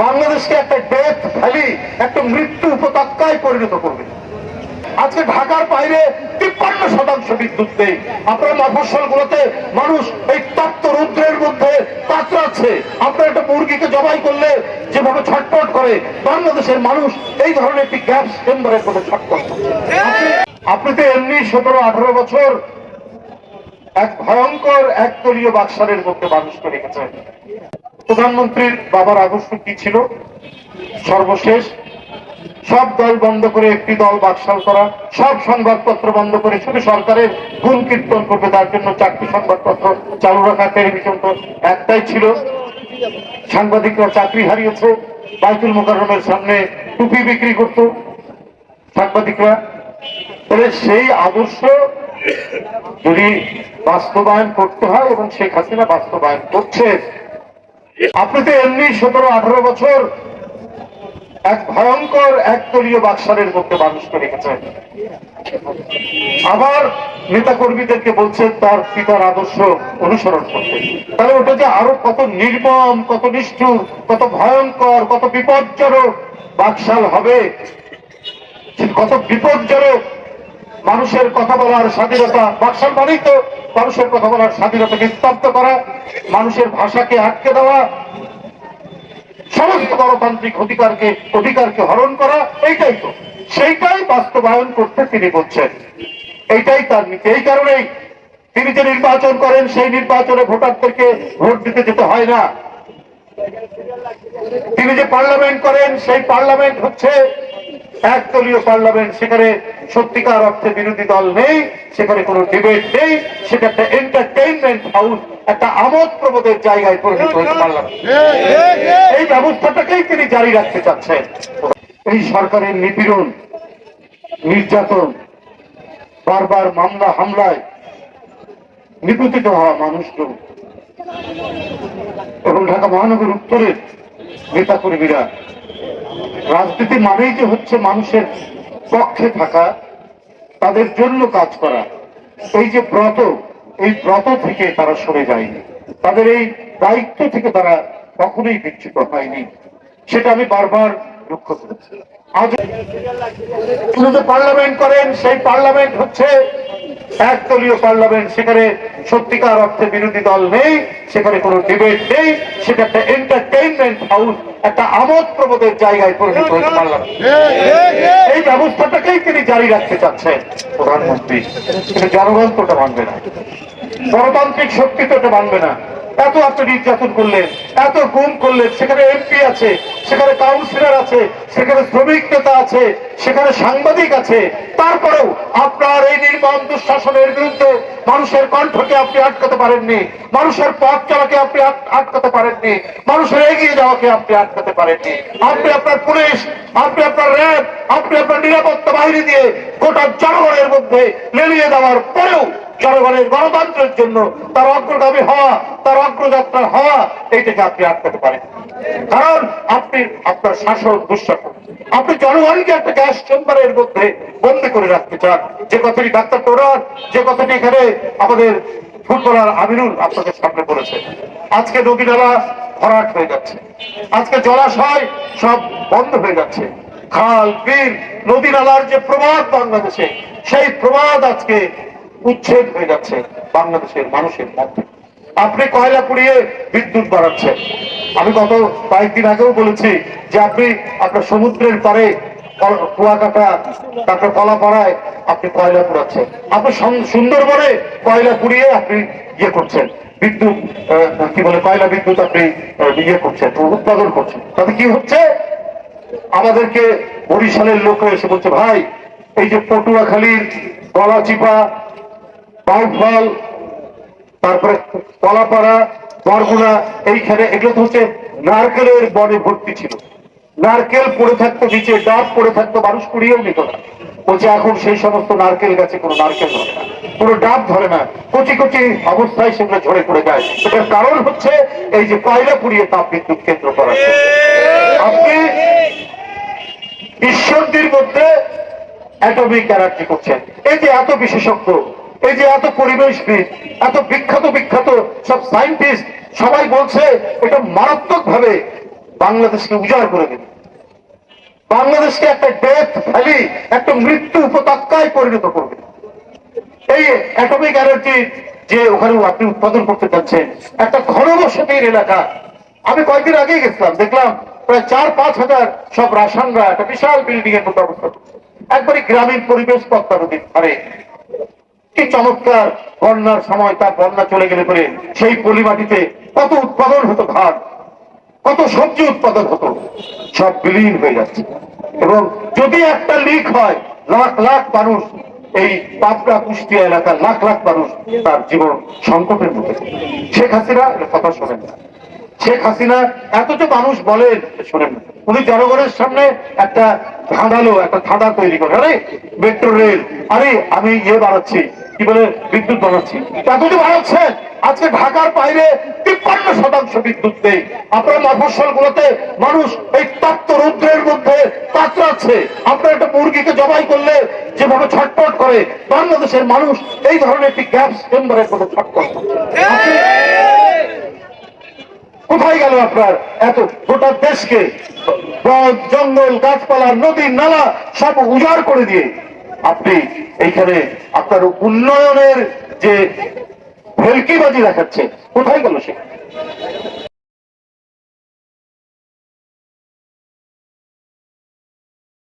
বাংলাদেশকে একটা death valley, একটা মৃত্যু উপত্যকায় পরিণত করবে। আজকে ঢাকার বাইরে 53% বিদ্যুৎ নেই। আপনার মফস্বল গুলোতে মানুষ এই তপ্ত রৌদ্রের মধ্যে কাতরাচ্ছে। আপনার একটা মুরগিকে জবাই করলে যেভাবে ছটফট করে, বাংলাদেশের মানুষ এই ধরনের একটি গ্যাস চেম্বারের মধ্যে ছটফট করছে। আপনি তো এমনি 17-18 বছর এক ভয়ঙ্কর একদলীয় বাকশালের মধ্যে মানুষকে রেখেছেন। প্রধানমন্ত্রীর বাবার আদর্শ কি ছিল? সর্বশেষ সব দল বন্ধ করে একটি দল বাকশাল করা, সব সংবাদপত্র বন্ধ করে শুধু সরকারের গুণ কীর্তন করবে, তার জন্য 4টি সংবাদপত্র চালু রাখা। টেলিভিশন তো একটাই ছিল। সাংবাদিকরা চাকরি হারিয়েছে। বাইতুল মোকাররমের সামনে টুপি বিক্রি করত সাংবাদিকরা। তাহলে সেই আদর্শ যদি বাস্তবায়ন করতে হয়, এবং শেখ হাসিনা বাস্তবায়ন করছে। আপনি তো এমনি 17-18 বছর এক ভয়ঙ্কর একদলীয় বাকশালের মধ্যে মানুষকে রেখেছেন। আবার নেতা কর্মীদেরকে বলছেন তার পিতার আদর্শ অনুসরণ করতে। তাহলে ওটা যে আরো কত নির্মম, কত নিষ্ঠুর, কত ভয়ঙ্কর, কত বিপজ্জনক বাকশাল হবে, কত বিপজ্জনক। মানুষের কথা বলার স্বাধীনতা, বাকশাল মানেই তো মানুষের কথা বলার স্বাধীনতাকে স্তব্ধ করা, মানুষের ভাষাকে আটকে দেওয়া, সমস্ত গণতান্ত্রিক অধিকারকে হরণ করা। এইটাই তো, সেইটাই বাস্তবায়ন করতে তিনি বলছেন। এইটাই তার নীতি। এই কারণেই তিনি যে নির্বাচন করেন, সেই নির্বাচনে ভোটারদেরকে ভোট দিতে যেতে হয় না। তিনি যে পার্লামেন্ট করেন, সেই পার্লামেন্ট হচ্ছে একদলীয় পার্লামেন্ট। সেখানে সত্যিকার অর্থে বিরোধী দল নেই, সেখানে কোনো ডিবেট নেই। সেটা একটা এন্টারটেইনমেন্ট হাউস, একটা আমোদ প্রমোদের জায়গায় পরিণত হয়েছে পার্লামেন্ট। এই ব্যবস্থাটাকেই তিনি জারি রাখতে চাচ্ছেন। এই সরকারের নিপীড়ন, নির্যাতন, বারবার মামলা হামলায় নিপীড়িত হওয়া মানুষজন এবং ঢাকা মহানগর উত্তরের নেতা কর্মীরা, রাজনীতি মানেই যে হচ্ছে মানুষের পক্ষে থাকা, তাদের জন্য কাজ করা। এই যে ব্রত, এই ব্রত থেকে তারা সরে যায়নি, তাদের এই দায়িত্ব থেকে তারা কখনোই বিচ্যুত হয়নি। সেটা আমি বারবার লক্ষ্য করেছি। আজ তিনি যে পার্লামেন্ট করেন, সেই পার্লামেন্ট হচ্ছে একদলীয় পার্লামেন্ট। সেখানে সত্যিকার অর্থে বিরোধী দল নেই, সেখানে কোনো ডিবেট নেই। সেটা একটা এন্টারটেইনমেন্ট হাউস, একটা আমোদ প্রমোদের জায়গায় পরিণত হয়েছে পার্লামেন্ট। এই ব্যবস্থাটাকেই তিনি জারি রাখতে চাচ্ছেন প্রধানমন্ত্রী। কিন্তু জনগণ তো ওটা মানবে না, গণতান্ত্রিক শক্তি তো ওটা মানবে না। এত আপনি নির্যাতন করলেন, এত গুম করলেন। সেখানে এমপি আছে, সেখানে কাউন্সিলর আছে, সেখানে শ্রমিক নেতা আছে, সেখানে সাংবাদিক আছে। তারপরেও আপনার এই নির্মম দুঃশাসনের বিরুদ্ধে মানুষের কণ্ঠকে আপনি আটকাতে পারেননি, মানুষের পথ চলাকে আপনি আটকাতে পারেননি, মানুষের এগিয়ে যাওয়াকে আপনি আটকাতে পারেননি। আপনি আপনার পুলিশ, আপনি আপনার র্যাব, আপনি আপনার নিরাপত্তা বাহিনী দিয়ে গোটা জনগণের মধ্যে লেলিয়ে দেওয়ার পরেও জনগণের গণতন্ত্রের জন্য তার অগ্রগামী হওয়া, তার অগ্রযাত্রা হওয়া, এইটাকে আপনি আটকাতে পারেন। কারণ আপনি আপনার শাসক দুঃশাসন, আপনি জনগণকে একটা গ্যাস চেম্বারের মধ্যে বন্দী করে রাখতে চান। যে কথাটি ডাক্তার তোরার, যে কথাটি এখানে আমাদের ফুটবলার আমিনুল আপনাদের সামনে বলেছে। আজকে নদী নালা ভরাট হয়ে যাচ্ছে, আজকে জলাশয় সব বন্ধ হয়ে যাচ্ছে, খাল বিল নদী নালার যে প্রবাদ বাংলাদেশে, সেই প্রবাদ আজকে উচ্ছেদ হয়ে যাচ্ছে বাংলাদেশের মানুষের মধ্যে। আপনি কয়লা পুড়িয়ে বিদ্যুৎ বাড়াচ্ছেন। আমি গত কয়েকদিন আগেও বলেছি যে আপনি আপনার সমুদ্রের পারে কুয়াকাটা, তারপর কলাপাড়ায় আপনি কয়লা পুড়াচ্ছেন। আপনি সুন্দরবনে কয়লা পুড়িয়ে আপনি ইয়ে করছেন, বিদ্যুৎ কি বলে কয়লা বিদ্যুৎ আপনি ইয়ে করছেন, উৎপাদন করছেন। তাতে কি হচ্ছে? আমাদেরকে বরিশালের লোক এসে বলছে, ভাই এই যে পটুয়াখালীর গলাচিপা, বাউফল, তারপরে কলাপাড়া, বরগুনা, এইখানে এগুলো তো হচ্ছে নারকেলের বনে ভর্তি ছিল। নারকেল পড়ে থাকতো নিচে, ডাব পড়ে থাকতো, মানুষ কুড়িয়েও নিত না। বলছে এখন সেই সমস্ত নারকেল গাছে কোনো নারকেল ধরে না, কোনো ডাব ধরে না, কচি কচি অবস্থায় সেগুলো ঝরে পড়ে যায়। এটার কারণ হচ্ছে এই যে কয়লা পুড়িয়ে তাপ বিদ্যুৎ কেন্দ্র করা। আপনি ঈশ্বরদীর মধ্যে অ্যাটমিক এনার্জি করছেন। এই যে এত বিশেষজ্ঞ, এই যে এত পরিবেশবিদ, এত বিখ্যাত বিখ্যাত সব সায়েন্টিস্ট, সবাই বলছে এটা মারাত্মক ভাবে বাংলাদেশকে উজাড় করে দিলেন, বাংলাদেশকে একটা ডেথ ভ্যালি, একটা মৃত্যু উপত্যকায় পরিণত করবে। এই অ্যাটমিক এনার্জি যে ওখানে আপনি উৎপাদন করতে চাচ্ছেন, একটা ঘনবসতির এলাকা। আমি কয়েকদিন আগেই গেছিলাম, দেখলাম প্রায় 4-5 হাজার সব রাসানরা একটা বিশাল বিল্ডিং এর মধ্যে অবস্থা করছে, একবারই গ্রামীণ পরিবেশ, পদ্মা নদীর ধারে। কি চমৎকার! বন্যার সময় তার বন্যা চলে গেলে পরে সেই পলি মাটিতে কত উৎপাদন হতো, ধান, কত সবজি উৎপাদন হতো, সব বিলীন হয়ে যাচ্ছে। এবং যদি একটা লিক হয়, লাখ লাখ মানুষ, এই পাবনা কুষ্টিয়া এলাকার লাখ লাখ মানুষ তার জীবন সংকটের মধ্যে। শেখ হাসিনা কথা শোনেন না, শেখ হাসিনা এত যে মানুষ বলেন শোনেন না, উনি জনগণের সামনে একটা ধাঁধা তৈরি করে, আরে মেট্রো রেল, আরে আমি বাড়াচ্ছি, কি বলে বিদ্যুৎ বাড়াচ্ছি, এত যে বাড়াচ্ছেন। আজকে ঢাকার বাইরে 53% বিদ্যুৎ নেই। আপনার মফস্বল গুলোতে মানুষ এই তপ্ত রৌদ্রের মধ্যে কাতরাচ্ছে। আপনার একটা মুরগিকে জবাই করলে যেভাবে ছটপট করে, বাংলাদেশের মানুষ এই ধরনের একটি গ্যাস চেম্বারের মধ্যে ছটপট করছে। কোথায় গেল আপনার এত গোটা দেশকে বন জঙ্গল গাছপালা নদী নালা সব উজাড় করে দিয়ে আপনি এইখানে আপনার উন্নয়নের যে ভেলকিবাজি দেখাচ্ছে, কোথায় গেল সে?